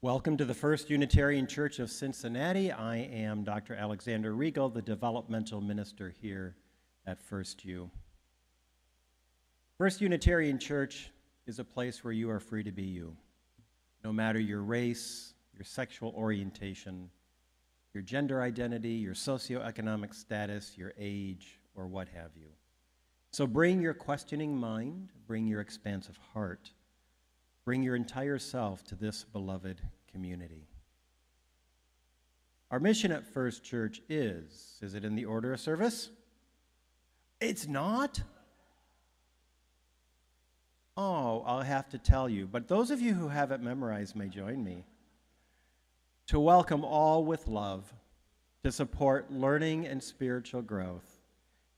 Welcome to the First Unitarian Church of Cincinnati. I am Dr. Alexander Riegel, the developmental minister here at First U. First Unitarian Church is a place where you are free to be you, no matter your race, your sexual orientation, your gender identity, your socioeconomic status, your age, or what have you. So bring your questioning mind, bring your expansive heart, bring your entire self to this beloved community. Our mission at First Church is it in the order of service? It's not? Oh, I'll have to tell you, but those of you who have it memorized may join me. To welcome all with love, to support learning and spiritual growth,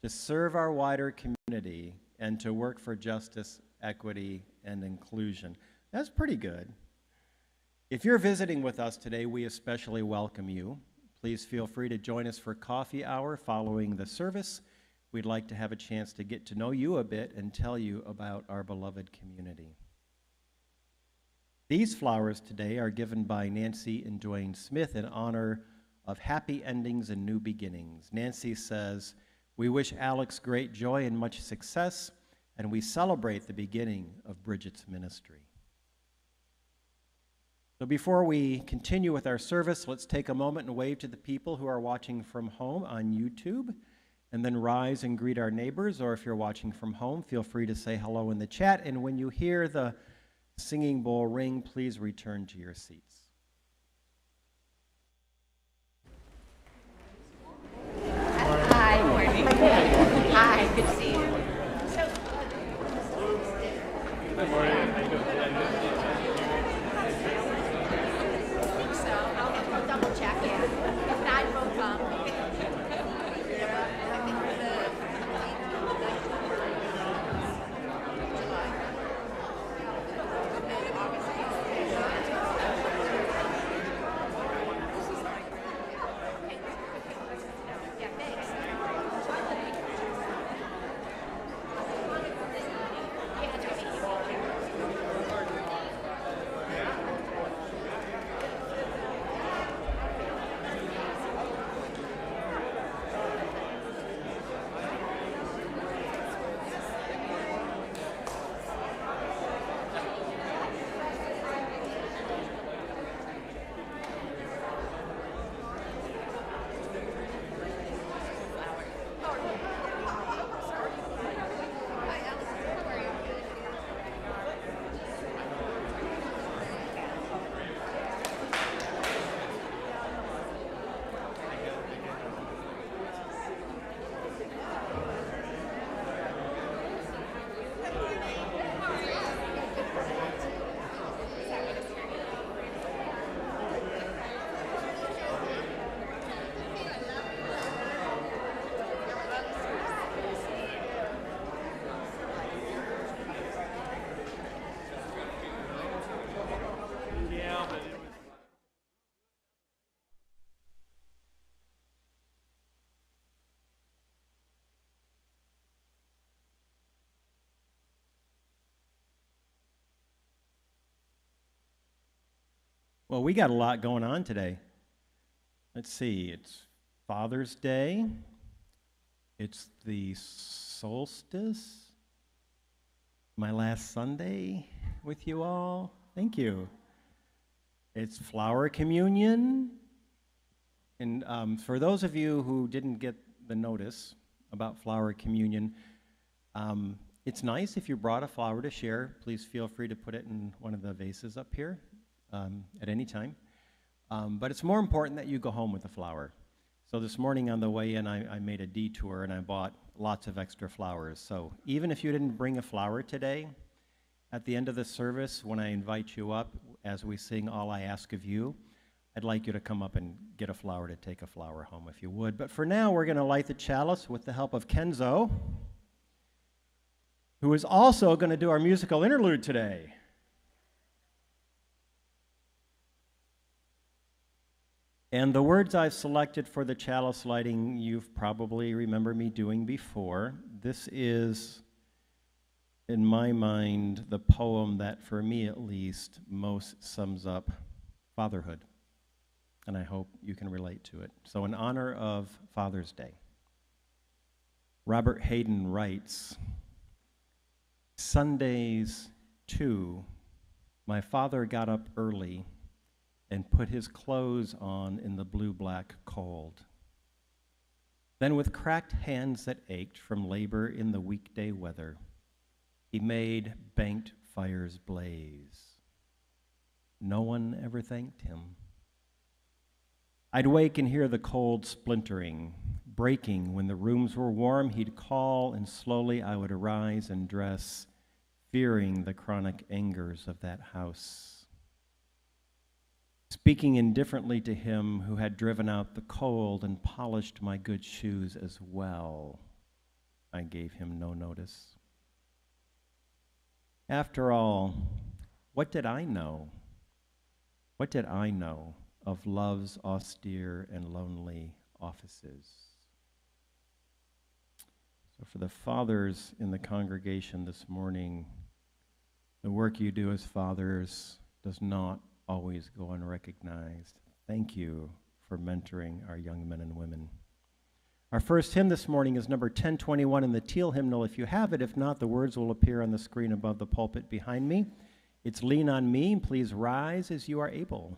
to serve our wider community, and to work for justice, equity, and inclusion. That's pretty good. If you're visiting with us today, we especially welcome you. Please feel free to join us for coffee hour following the service. We'd like to have a chance to get to know you a bit and tell you about our beloved community. These flowers today are given by Nancy and Dwayne Smith in honor of happy endings and new beginnings. Nancy says, "We wish Alex great joy and much success, and we celebrate the beginning of Bridget's ministry." So before we continue with our service, let's take a moment and wave to the people who are watching from home on YouTube, and then rise and greet our neighbors, or if you're watching from home, feel free to say hello in the chat, and when you hear the singing bowl ring, please return to your seats. Hi, morning. Hi, good to see you. Good morning. How you doing? I'll double check it. If not, we'll come. Well, we got a lot going on today. Let's see, it's Father's Day, it's the solstice, my last Sunday with you all. Thank you. It's Flower Communion, and for those of you who didn't get the notice about Flower Communion, it's nice if you brought a flower to share. Please feel free to put it in one of the vases up here. At any time. But it's more important that you go home with a flower. So this morning on the way in, I made a detour and I bought lots of extra flowers. So even if you didn't bring a flower today, at the end of the service, when I invite you up, as we sing All I Ask of You, I'd like you to come up and get a flower to take a flower home if you would. But for now, we're going to light the chalice with the help of Kenzo, who is also going to do our musical interlude today. And the words I've selected for the chalice lighting, you've probably remember me doing before. This is, in my mind, the poem that, for me at least, most sums up fatherhood, and I hope you can relate to it. So in honor of Father's Day, Robert Hayden writes, Sundays, too, my father got up early and put his clothes on in the blue-black cold. Then with cracked hands that ached from labor in the weekday weather, he made banked fires blaze. No one ever thanked him. I'd wake and hear the cold splintering, breaking. When the rooms were warm, he'd call, and slowly I would arise and dress, fearing the chronic angers of that house. Speaking indifferently to him who had driven out the cold and polished my good shoes as well, I gave him no notice. After all, what did I know? What did I know of love's austere and lonely offices? So for the fathers in the congregation this morning, the work you do as fathers does not always go unrecognized. Thank you for mentoring our young men and women. Our first hymn this morning is number 1021 in the Teal hymnal. If you have it, if not, the words will appear on the screen above the pulpit behind me. It's Lean on Me. Please rise as you are able.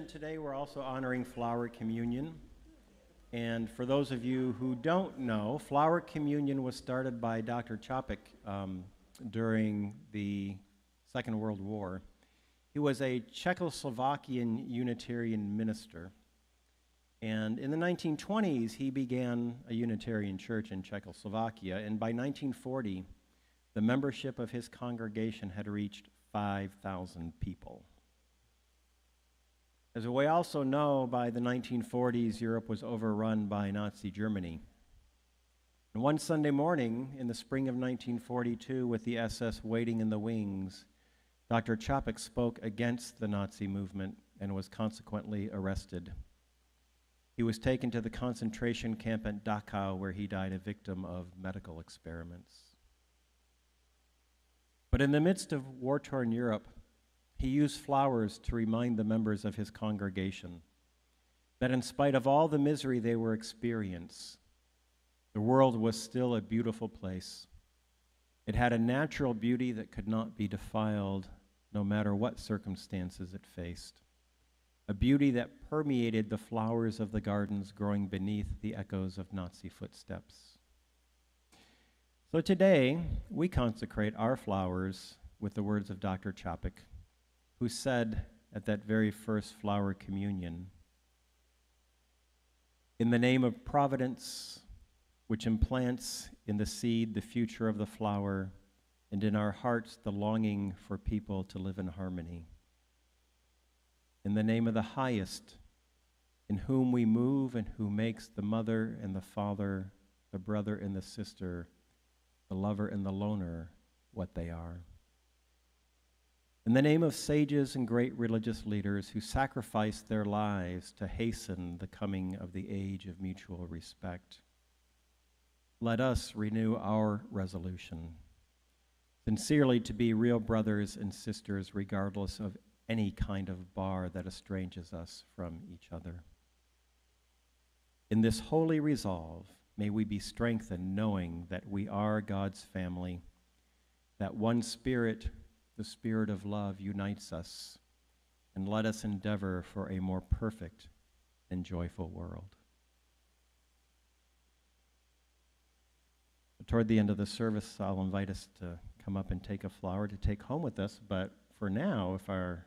Today we're also honoring Flower Communion. And for those of you who don't know, Flower Communion was started by Dr. Chopik during the Second World War. He was a Czechoslovakian Unitarian minister. And in the 1920s, he began a Unitarian church in Czechoslovakia. And by 1940, the membership of his congregation had reached 5,000 people. As we also know, by the 1940s, Europe was overrun by Nazi Germany. And one Sunday morning in the spring of 1942, with the SS waiting in the wings, Dr. Čapek spoke against the Nazi movement and was consequently arrested. He was taken to the concentration camp at Dachau, where he died a victim of medical experiments. But in the midst of war-torn Europe, he used flowers to remind the members of his congregation that in spite of all the misery they were experiencing, the world was still a beautiful place. It had a natural beauty that could not be defiled no matter what circumstances it faced. A beauty that permeated the flowers of the gardens growing beneath the echoes of Nazi footsteps. So today, we consecrate our flowers with the words of Dr. Čapek, who said at that very first flower communion, "In the name of Providence, which implants in the seed the future of the flower, and in our hearts the longing for people to live in harmony. In the name of the highest, in whom we move and who makes the mother and the father, the brother and the sister, the lover and the loner what they are. In the name of sages and great religious leaders who sacrificed their lives to hasten the coming of the age of mutual respect, let us renew our resolution, sincerely to be real brothers and sisters regardless of any kind of bar that estranges us from each other. In this holy resolve, may we be strengthened knowing that we are God's family, that one Spirit, the Spirit of love, unites us, and let us endeavor for a more perfect and joyful world." Toward the end of the service, I'll invite us to come up and take a flower to take home with us, but for now, if our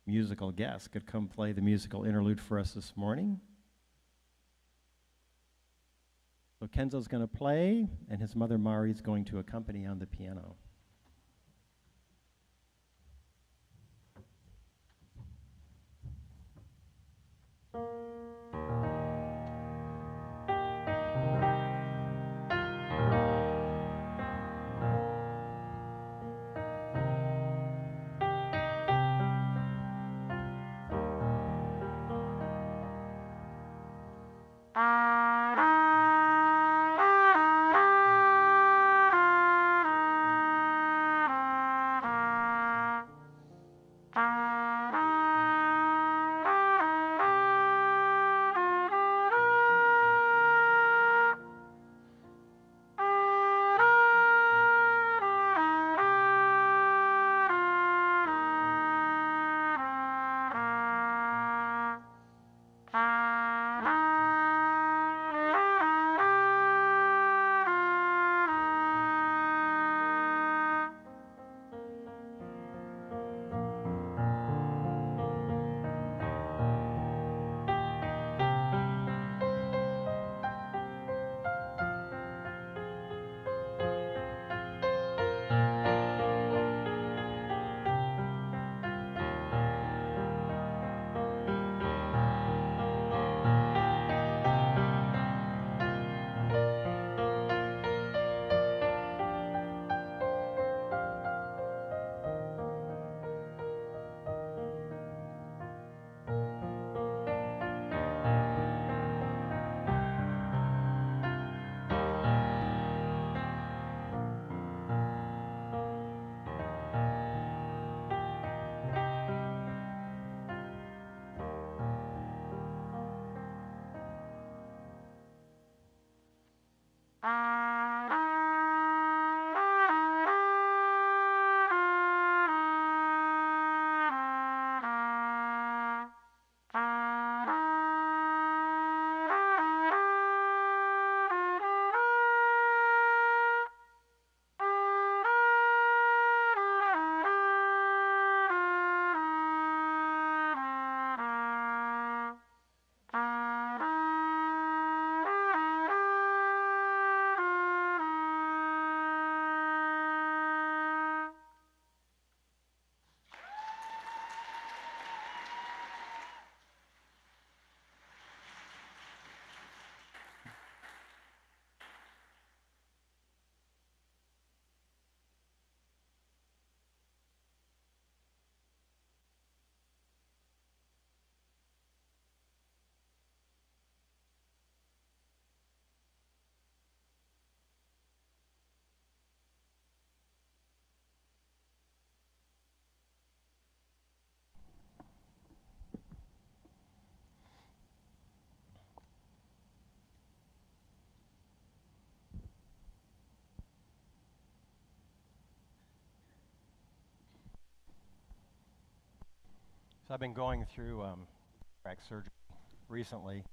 musical guest could come play the musical interlude for us this morning. So Kenzo's going to play, and his mother Mari's going to accompany on the piano. So I've been going through back surgery recently,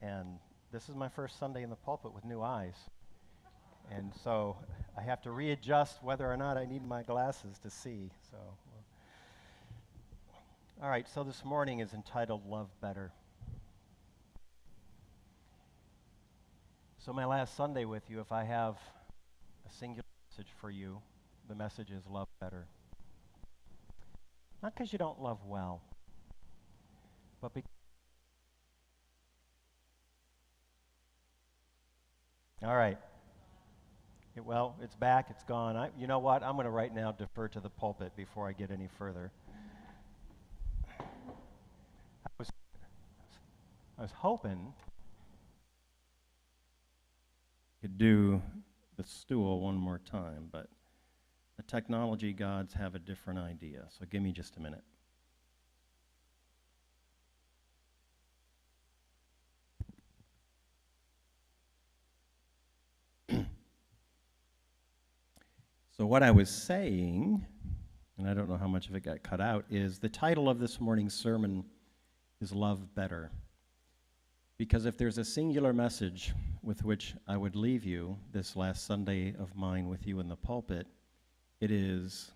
and this is my first Sunday in the pulpit with new eyes. And so I have to readjust whether or not I need my glasses to see. So, all right, so this morning is entitled Love Better. So my last Sunday with you, if I have a singular message for you, the message is love better. Not because you don't love well, but because... All right. Well, it's back, it's gone. You know what? I'm going to right now defer to the pulpit before I get any further. I was hoping I could do the stool one more time, but the technology gods have a different idea, so give me just a minute. So what I was saying, and I don't know how much of it got cut out, is the title of this morning's sermon is Love Better. Because if there's a singular message with which I would leave you this last Sunday of mine with you in the pulpit, it is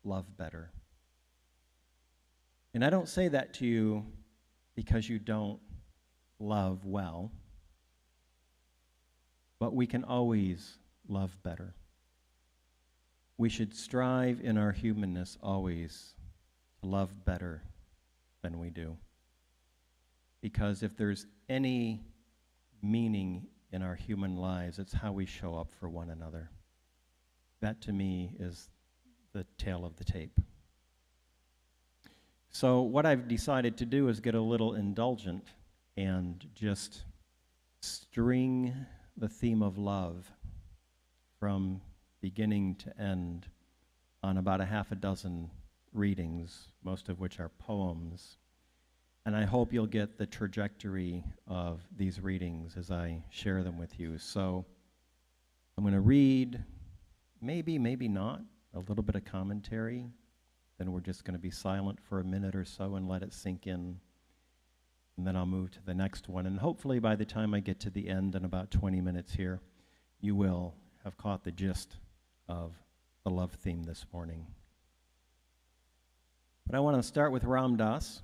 love better. And I don't say that to you because you don't love well, but we can always love better. We should strive in our humanness always to love better than we do. Because if there's any meaning in our human lives, it's how we show up for one another. That to me is the tale of the tape. So what I've decided to do is get a little indulgent and just string the theme of love from beginning to end on about a half a dozen readings, most of which are poems. And I hope you'll get the trajectory of these readings as I share them with you. So I'm going to read, maybe not, a little bit of commentary. Then we're just going to be silent for a minute or so and let it sink in. And then I'll move to the next one. And hopefully by the time I get to the end in about 20 minutes here, you will have caught the gist of the love theme this morning. But I want to start with Ram Dass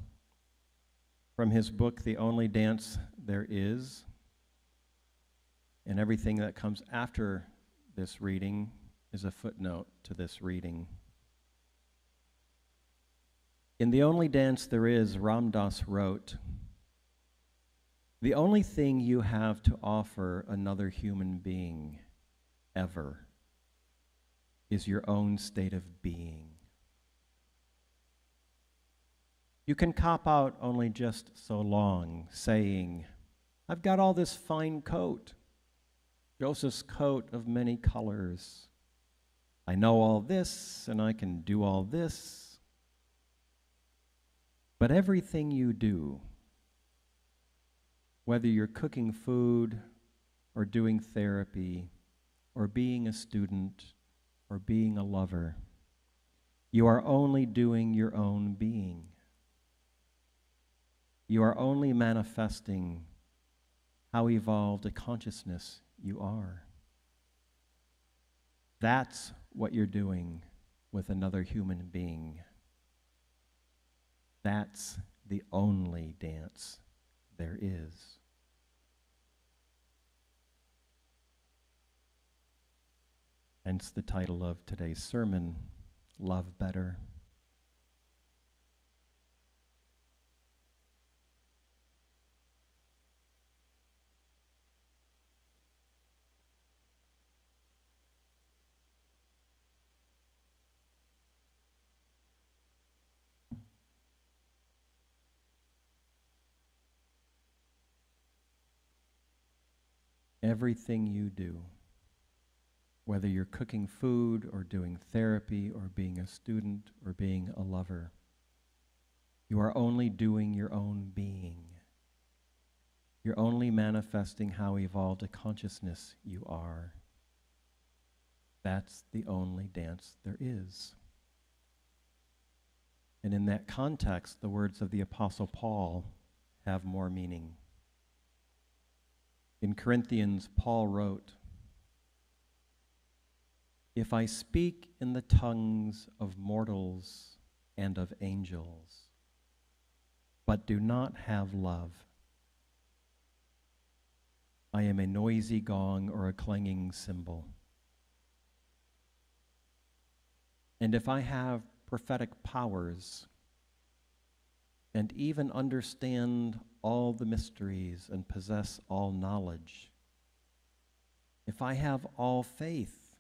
from his book, The Only Dance There Is. And everything that comes after this reading is a footnote to this reading. In The Only Dance There Is, Ram Dass wrote, "The only thing you have to offer another human being ever is your own state of being. You can cop out only just so long, saying, 'I've got all this fine coat, Joseph's coat of many colors. I know all this, and I can do all this.' But everything you do, whether you're cooking food or doing therapy or being a student or being a lover, you are only doing your own being. You are only manifesting how evolved a consciousness you are. That's what you're doing with another human being. That's the only dance there is." Hence the title of today's sermon, Love Better. Everything you do, whether you're cooking food or doing therapy or being a student or being a lover, you are only doing your own being. You're only manifesting how evolved a consciousness you are. That's the only dance there is. And in that context, the words of the Apostle Paul have more meaning. In Corinthians, Paul wrote, "If I speak in the tongues of mortals and of angels, but do not have love, I am a noisy gong or a clanging cymbal. And if I have prophetic powers and even understand all the mysteries and possess all knowledge, if I have all faith,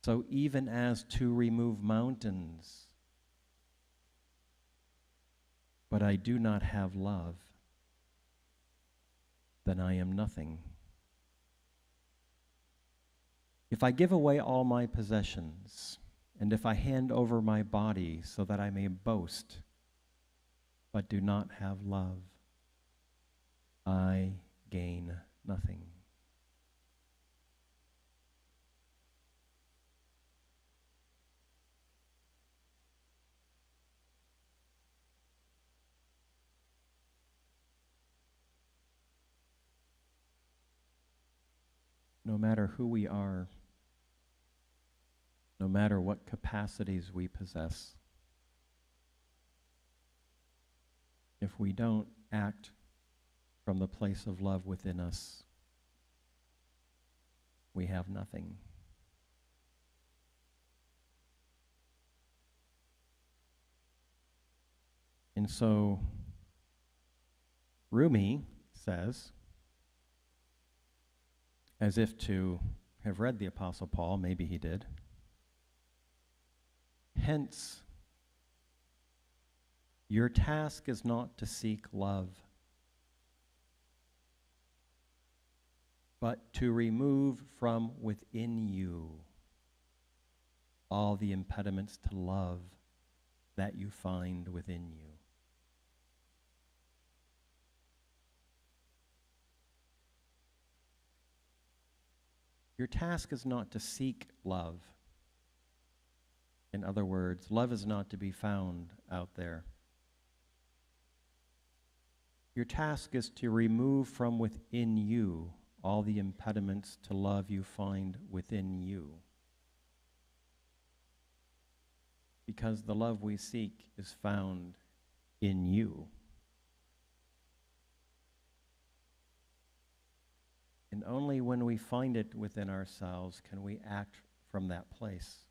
so even as to remove mountains, but I do not have love, then I am nothing. If I give away all my possessions, and if I hand over my body so that I may boast, but do not have love, I gain nothing." No matter who we are, no matter what capacities we possess, if we don't act from the place of love within us, we have nothing. And so, Rumi says, as if to have read the Apostle Paul, maybe he did, "Hence, your task is not to seek love, but to remove from within you all the impediments to love that you find within you." Your task is not to seek love. In other words, love is not to be found out there. Your task is to remove from within you all the impediments to love you find within you. Because the love we seek is found in you. And only when we find it within ourselves can we act from that place.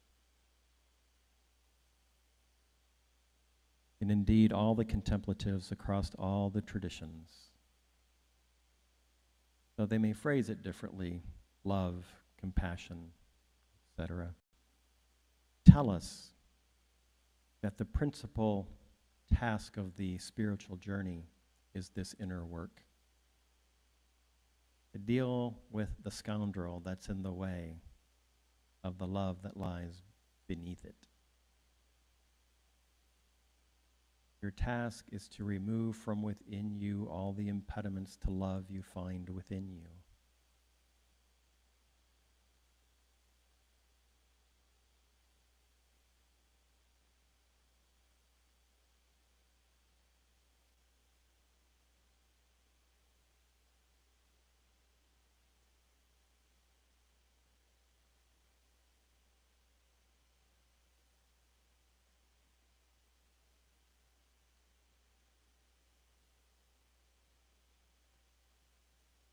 And indeed, all the contemplatives across all the traditions, though they may phrase it differently, love, compassion, etc., tell us that the principal task of the spiritual journey is this inner work. To deal with the scoundrel that's in the way of the love that lies beneath it. Your task is to remove from within you all the impediments to love you find within you.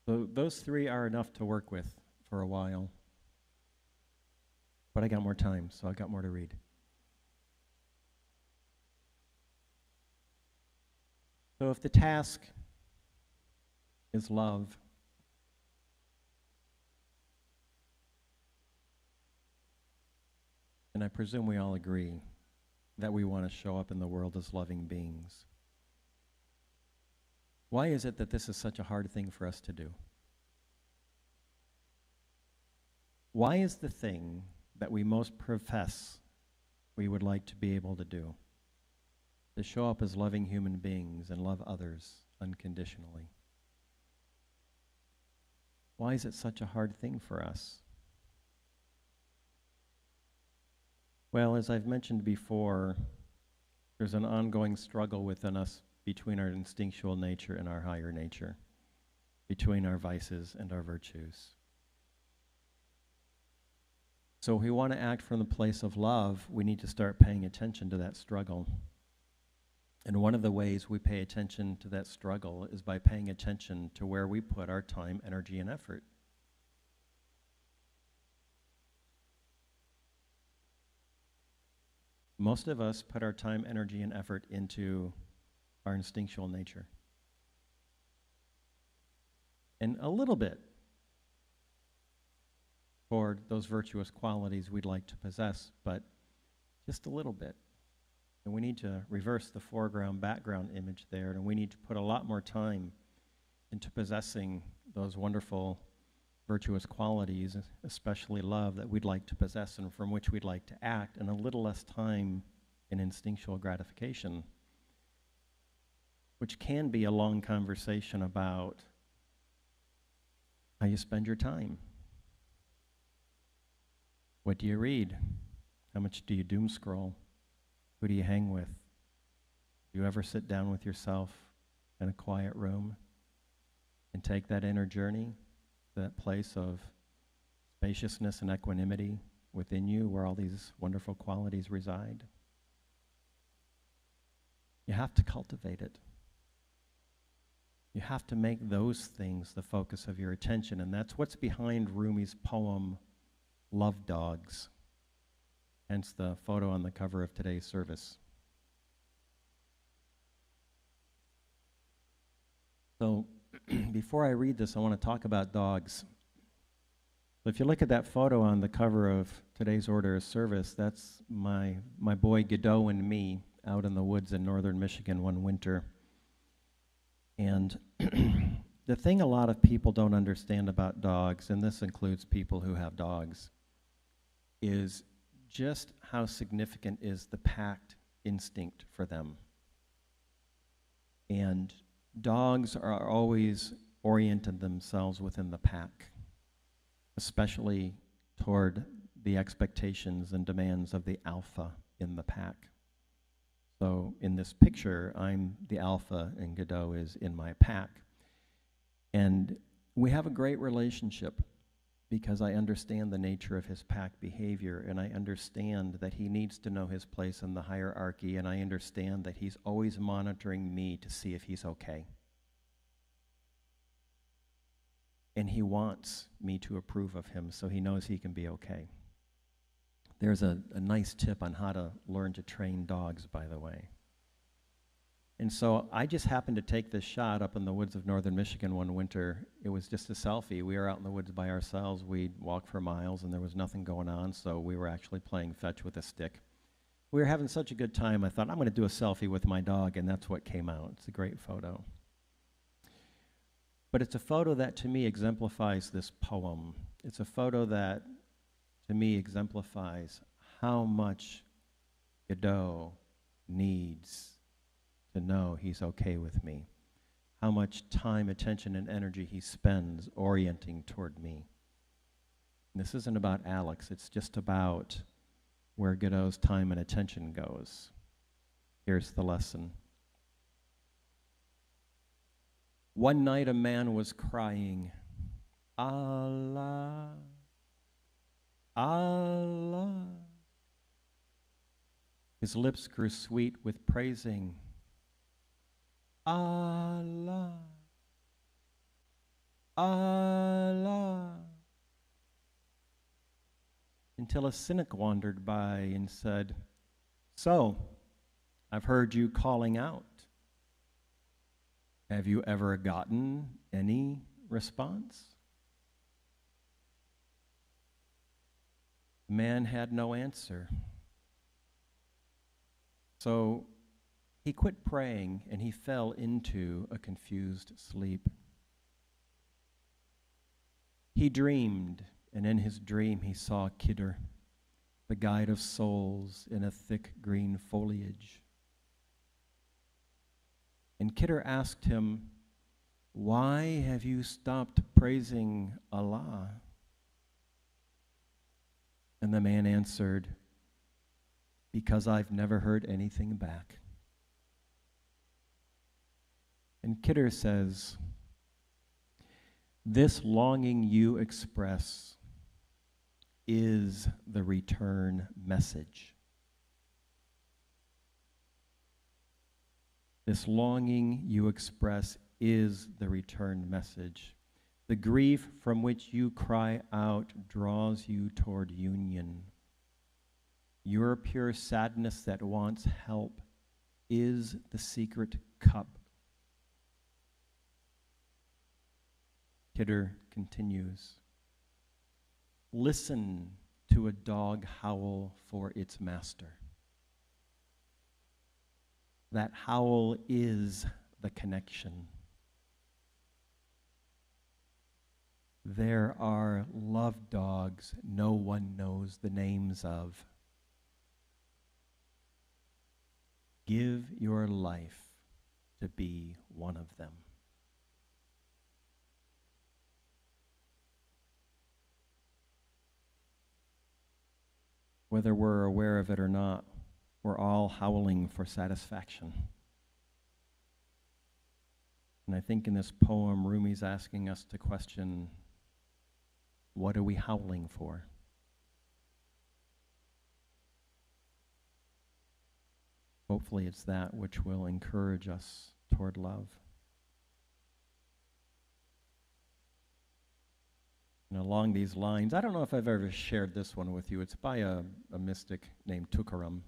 So those three are enough to work with for a while. But I got more time, so I got more to read. So if the task is love, and I presume we all agree that we want to show up in the world as loving beings, why is it that this is such a hard thing for us to do? Why is the thing that we most profess we would like to be able to do, to show up as loving human beings and love others unconditionally? Why is it such a hard thing for us? Well, as I've mentioned before, There's an ongoing struggle within us between our instinctual nature and our higher nature, between our vices and our virtues. So if we want to act from the place of love, we need to start paying attention to that struggle. And one of the ways we pay attention to that struggle is by paying attention to where we put our time, energy, and effort. Most of us put our time, energy, and effort into our instinctual nature. And a little bit toward those virtuous qualities we'd like to possess, but just a little bit. And we need to reverse the foreground-background image there, and we need to put a lot more time into possessing those wonderful virtuous qualities, especially love, that we'd like to possess and from which we'd like to act, and a little less time in instinctual gratification, which can be a long conversation about how you spend your time. What do you read? How much do you doom scroll? Who do you hang with? Do you ever sit down with yourself in a quiet room and take that inner journey, that place of spaciousness and equanimity within you where all these wonderful qualities reside? You have to cultivate it. You have to make those things the focus of your attention, and that's what's behind Rumi's poem, Love Dogs, hence the photo on the cover of today's service. So before I read this, I want to talk about dogs. So if you look at that photo on the cover of today's order of service, that's my boy Godot and me out in the woods in northern Michigan one winter. And the thing a lot of people don't understand about dogs, and this includes people who have dogs, is just how significant is the pack instinct for them. And dogs are always oriented themselves within the pack, especially toward the expectations and demands of the alpha in the pack. So in this picture, I'm the alpha and Godot is in my pack. And we have a great relationship because I understand the nature of his pack behavior, and I understand that he needs to know his place in the hierarchy, and I understand that he's always monitoring me to see if he's okay. And he wants me to approve of him so he knows he can be okay. There's a nice tip on how to learn to train dogs, by the way. And so I just happened to take this shot up in the woods of northern Michigan one winter. It was just a selfie. We were out in the woods by ourselves. We'd walk for miles, and there was nothing going on, so we were actually playing fetch with a stick. We were having such a good time, I thought, I'm going to do a selfie with my dog, and that's what came out. It's a great photo. But it's a photo that, to me, exemplifies this poem. It's a photo that, to me, exemplifies how much Godot needs to know he's okay with me, how much time, attention, and energy he spends orienting toward me. And this isn't about Alex, it's just about where Godot's time and attention goes. Here's the lesson. One night a man was crying, Allah, Allah. His lips grew sweet with praising, Allah, Allah, until a cynic wandered by and said, so, I've heard you calling out. Have you ever gotten any response? The man had no answer. So he quit praying and he fell into a confused sleep. He dreamed, and in his dream he saw Kidder, the guide of souls in a thick green foliage. And Kidder asked him, why have you stopped praising Allah? And the man answered, because I've never heard anything back. And Kidder says, this longing you express is the return message. This longing you express is the return message. The grief from which you cry out draws you toward union. Your pure sadness that wants help is the secret cup. Kidder continues, listen to a dog howl for its master. That howl is the connection. There are love dogs no one knows the names of. Give your life to be one of them. Whether we're aware of it or not, we're all howling for satisfaction. And I think in this poem, Rumi's asking us to question, what are we howling for? Hopefully it's that which will encourage us toward love. And along these lines, I don't know if I've ever shared this one with you. It's by a mystic named Tukaram.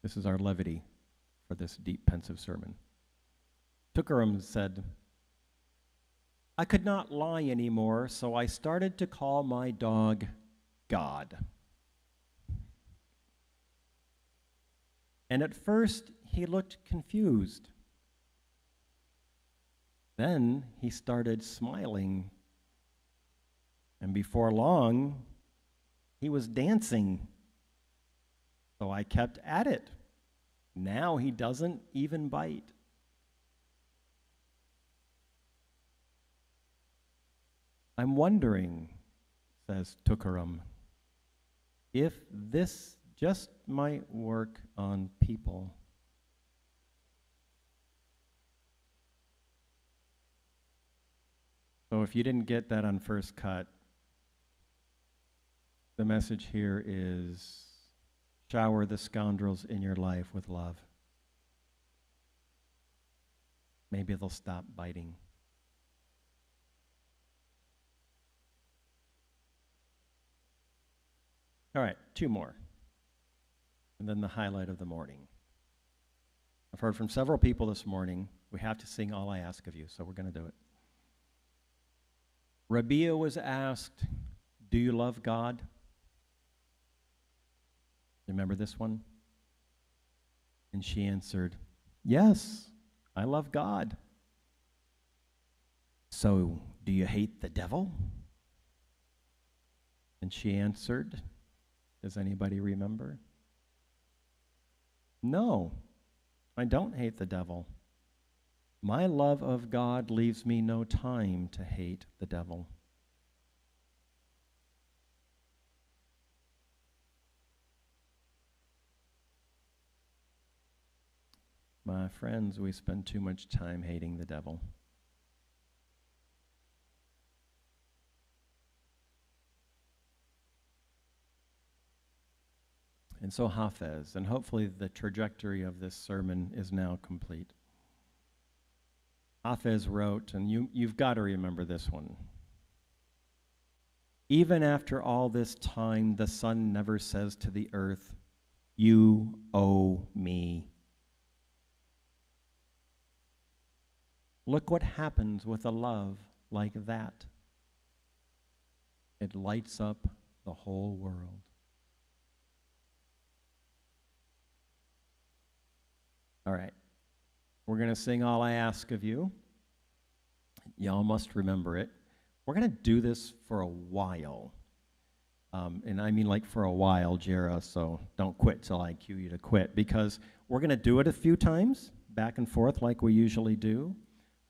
This is our levity for this deep, pensive sermon. Tukaram said, I could not lie anymore, so I started to call my dog God. And at first, he looked confused. Then he started smiling. And before long, he was dancing. So I kept at it. Now he doesn't even bite. I'm wondering, says Tukaram, if this just might work on people. So if you didn't get that on first cut, the message here is shower the scoundrels in your life with love. Maybe they'll stop biting. All right, two more. And then the highlight of the morning. I've heard from several people this morning, we have to sing All I Ask of You, so we're going to do it. Rabia was asked, do you love God? Remember this one? And she answered, yes, I love God. So, do you hate the devil? And she answered, does anybody remember? No, I don't hate the devil. My love of God leaves me no time to hate the devil. My friends, we spend too much time hating the devil. And so Hafez, and hopefully the trajectory of this sermon is now complete. Hafez wrote, and you've got to remember this one. Even after all this time, the sun never says to the earth, you owe me. Look what happens with a love like that. It lights up the whole world. All right. We're going to sing All I Ask of You. Y'all must remember it. We're going to do this for a while. And I mean like for a while, Jera, so don't quit till I cue you to quit, because we're going to do it a few times, back and forth like we usually do.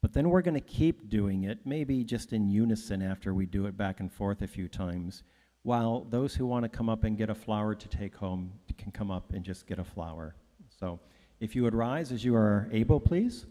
But then we're going to keep doing it, maybe just in unison after we do it back and forth a few times, while those who want to come up and get a flower to take home can come up and just get a flower. So If you would rise as you are able, please.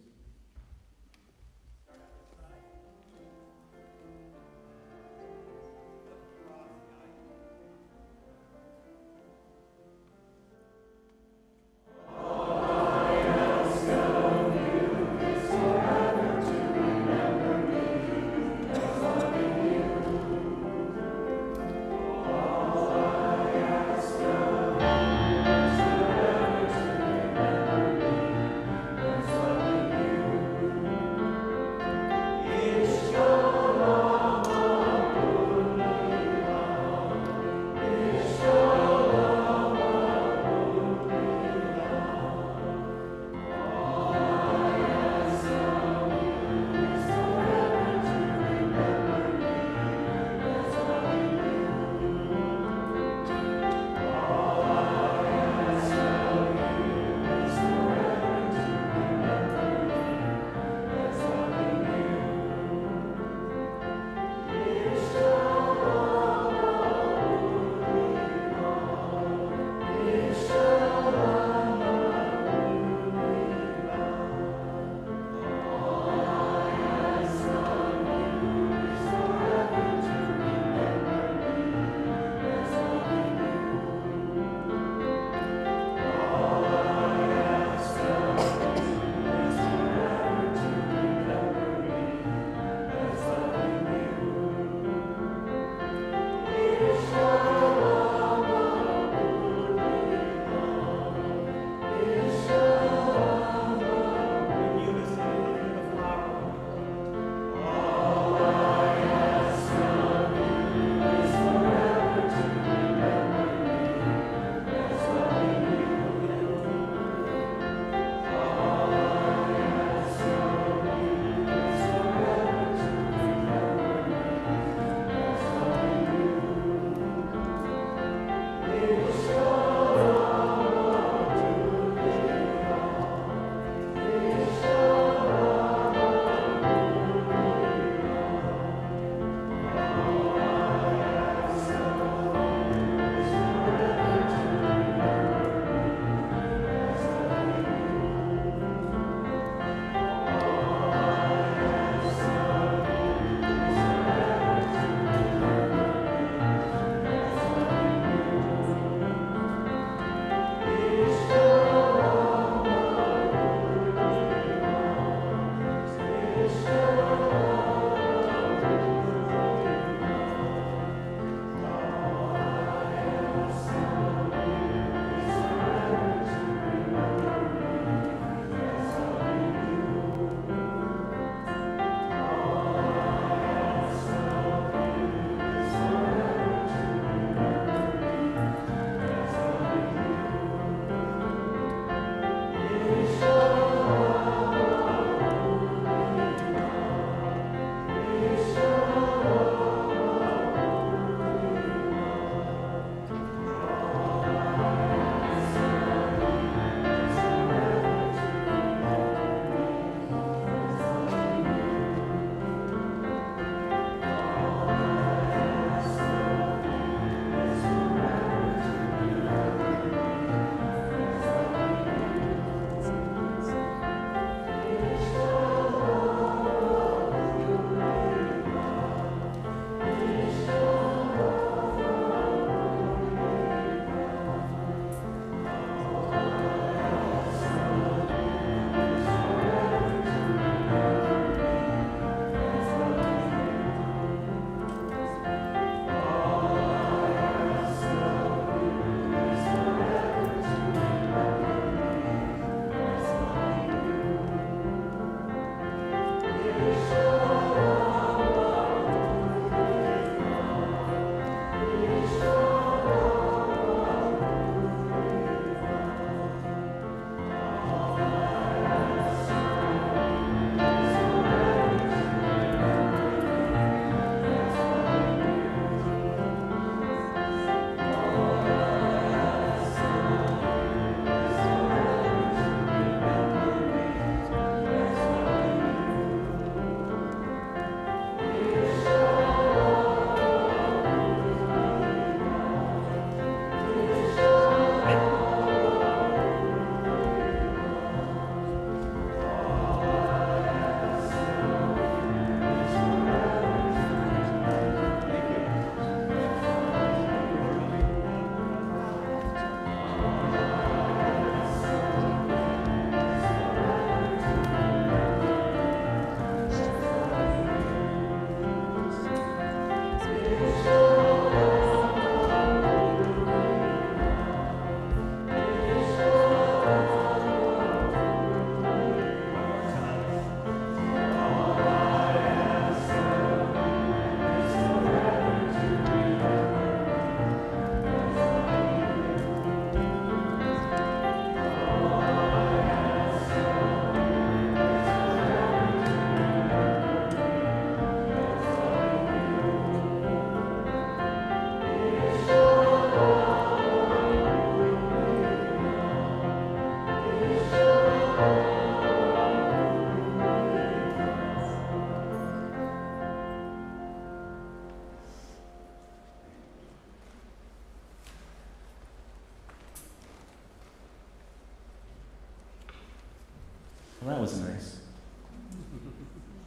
was nice.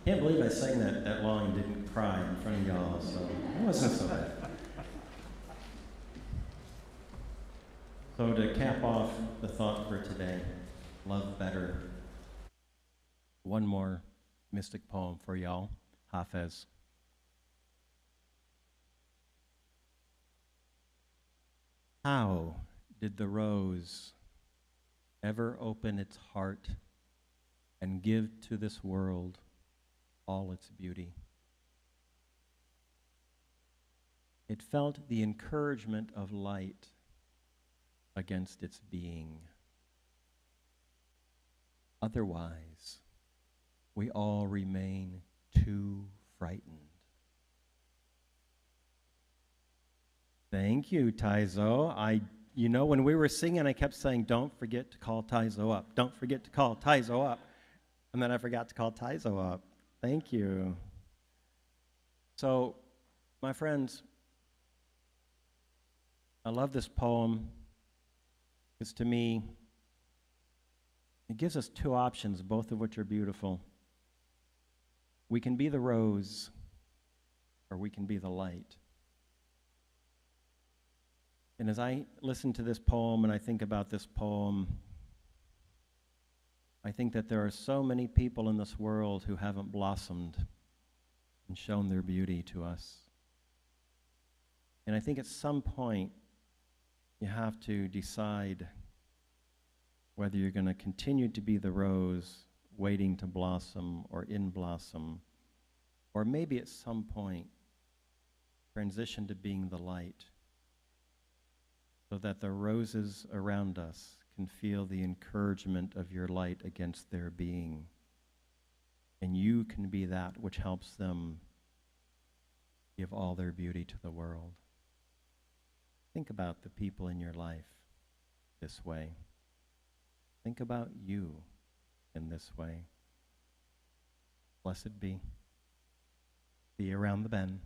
Can't believe I sang that long and didn't cry in front of y'all, so it wasn't so bad. So to cap off the thought for today, love better. One more mystic poem for y'all, Hafez. How did the rose ever open its heart and give to this world all its beauty? It felt the encouragement of light against its being. Otherwise, we all remain too frightened. Thank you, Taizo. When we were singing, I kept saying, don't forget to call Taizo up. Don't forget to call Taizo up. And then I forgot to call Taizo up. Thank you. So, my friends, I love this poem because to me, it gives us two options, both of which are beautiful. We can be the rose, or we can be the light. And as I listen to this poem and I think about this poem, I think that there are so many people in this world who haven't blossomed and shown their beauty to us. And I think at some point, you have to decide whether you're going to continue to be the rose waiting to blossom or in blossom, or maybe at some point transition to being the light so that the roses around us can feel the encouragement of your light against their being. And you can be that which helps them give all their beauty to the world. Think about the people in your life this way. Think about you in this way. Blessed be. See you around the bend.